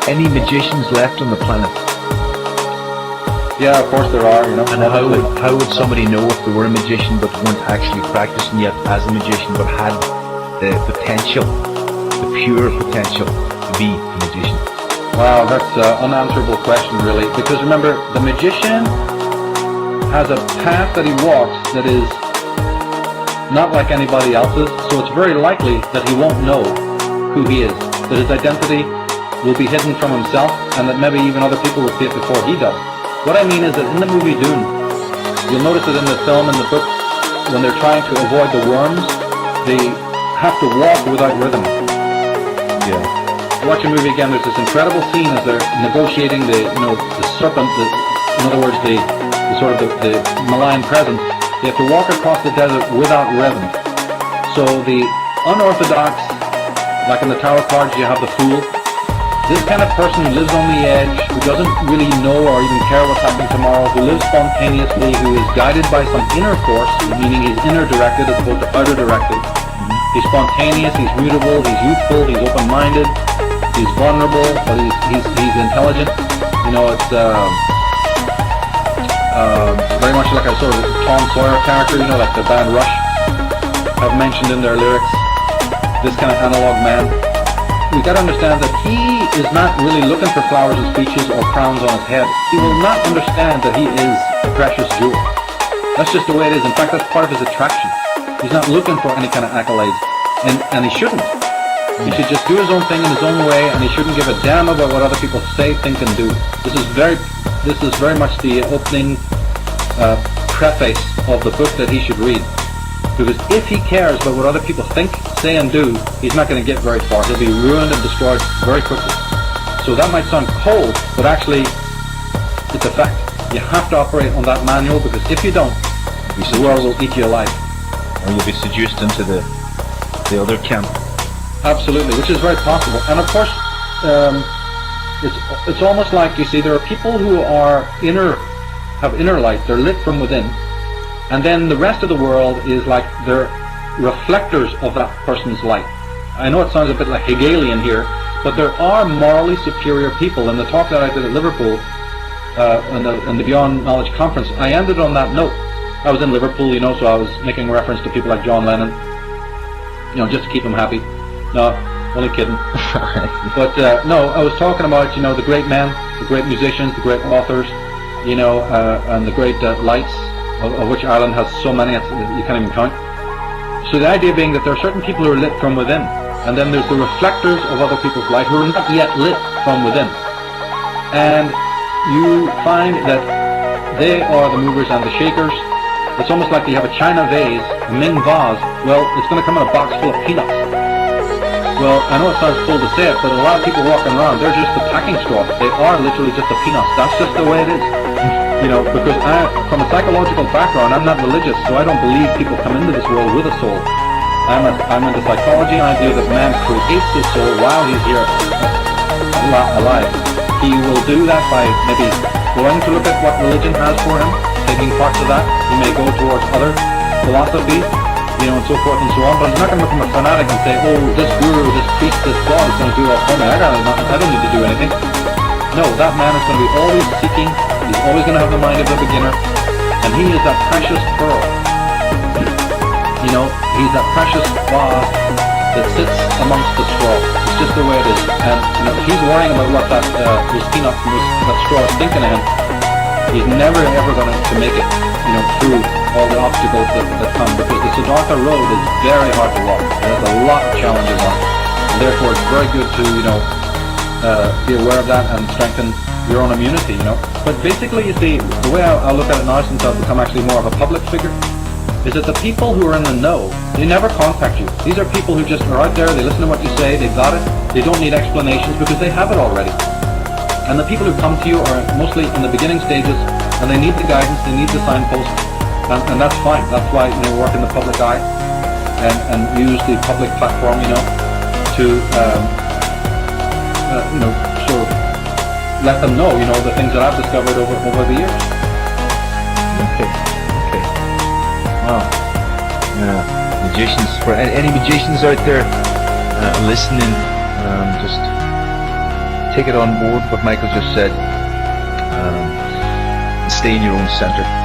any magicians left on the planet? Yeah, of course there are, you know. And how would somebody know if they were a magician but weren't actually practicing yet as a magician but had the potential, the pure potential to be a magician? Wow, that's an unanswerable question, really. Because remember, the magician has a path that he walks that is not like anybody else's, so it's very likely that he won't know who he is, that his identity will be hidden from himself, and that maybe even other people will see it before he does. What I mean is that in the movie Dune, you'll notice that in the film and the book, when they're trying to avoid the worms, they have to walk without rhythm. Yeah. Watch a movie again, there's this incredible scene as they're negotiating the serpent, in other words, the malign presence. They have to walk across the desert without rhythm. So the unorthodox, like in the tarot cards, you have the fool. This kind of person who lives on the edge, who doesn't really know or even care what's happening tomorrow, who lives spontaneously, who is guided by some inner force, meaning he's inner directed as opposed to outer directed. He's spontaneous, he's mutable, he's youthful, he's open-minded, he's vulnerable, but he's intelligent. You know, it's very much like a sort of Tom Sawyer character, you know, like the band Rush have mentioned in their lyrics. This kind of analog man. We got to understand that he is not really looking for flowers and speeches or crowns on his head. He will not understand that he is a precious jewel. That's just the way it is. In fact, that's part of his attraction. He's not looking for any kind of accolades, and he shouldn't. He should just do his own thing in his own way, and he shouldn't give a damn about what other people say, think, and do. This is very much the opening preface of the book that he should read. Because if he cares about what other people think, say, and do, he's not going to get very far. He'll be ruined and destroyed very quickly. So that might sound cold, but actually, it's a fact. You have to operate on that manual, because if you don't, the world will eat you alive. Or you'll be seduced into the other camp. Absolutely, which is very possible. And of course, it's almost like, you see, there are people who are have inner light. They're lit from within. And then the rest of the world is like they're reflectors of that person's light. I know it sounds a bit like Hegelian here, but there are morally superior people. In the talk that I did at Liverpool, and the Beyond Knowledge Conference, I ended on that note. I was in Liverpool, you know, so I was making reference to people like John Lennon, you know, just to keep him happy. No, only kidding. But no, I was talking about, you know, the great men, the great musicians, the great authors, you know, and the great lights, of which Ireland has so many you can't even count. So the idea being that there are certain people who are lit from within, and then there's the reflectors of other people's light who are not yet lit from within. And you find that they are the movers and the shakers. It's almost like you have a china vase, a Ming vase. Well, it's going to come in a box full of peanuts. Well, I know it sounds cool to say it, but a lot of people walking around, they're just the packing straw. They are literally just the peanuts. That's just the way it is. You know, because from a psychological background, I'm not religious, so I don't believe people come into this world with a soul. I'm into psychology, and I believe that man creates his soul while he's here alive. He will do that by maybe going to look at what religion has for him, taking parts of that. He may go towards other philosophies, you know, and so forth and so on, but I'm not going to become a fanatic and say, oh, this guru, this priest, this god is going to do all for me. I don't need to do anything. No, that man is going to be always seeking. He's always going to have the mind of a beginner, and he is that precious pearl. You know, he's that precious vase that sits amongst the straw. It's just the way it is. And you know, if he's worrying about what those peanuts and that straw is thinking of him, he's never ever going to make it, you know, through all the obstacles that come, because the Siddhartha road is very hard to walk. There's a lot of challenges on it, and therefore it's very good to, you know, be aware of that and strengthen your own immunity, you know. But basically, you see, the way I look at it now, since I've become actually more of a public figure, is that the people who are in the know, they never contact you. These are people who just are out there, they listen to what you say, they've got it, they don't need explanations because they have it already. And the people who come to you are mostly in the beginning stages, and they need the guidance, they need the signposts, and that's fine. That's why, you know, work in the public eye and use the public platform, you know, to you know, sort of let them know, you know, the things that I've discovered over the years. Okay. Wow. Yeah. Magicians, for any magicians out there listening, just take it on board what Michael just said, and stay in your own centre.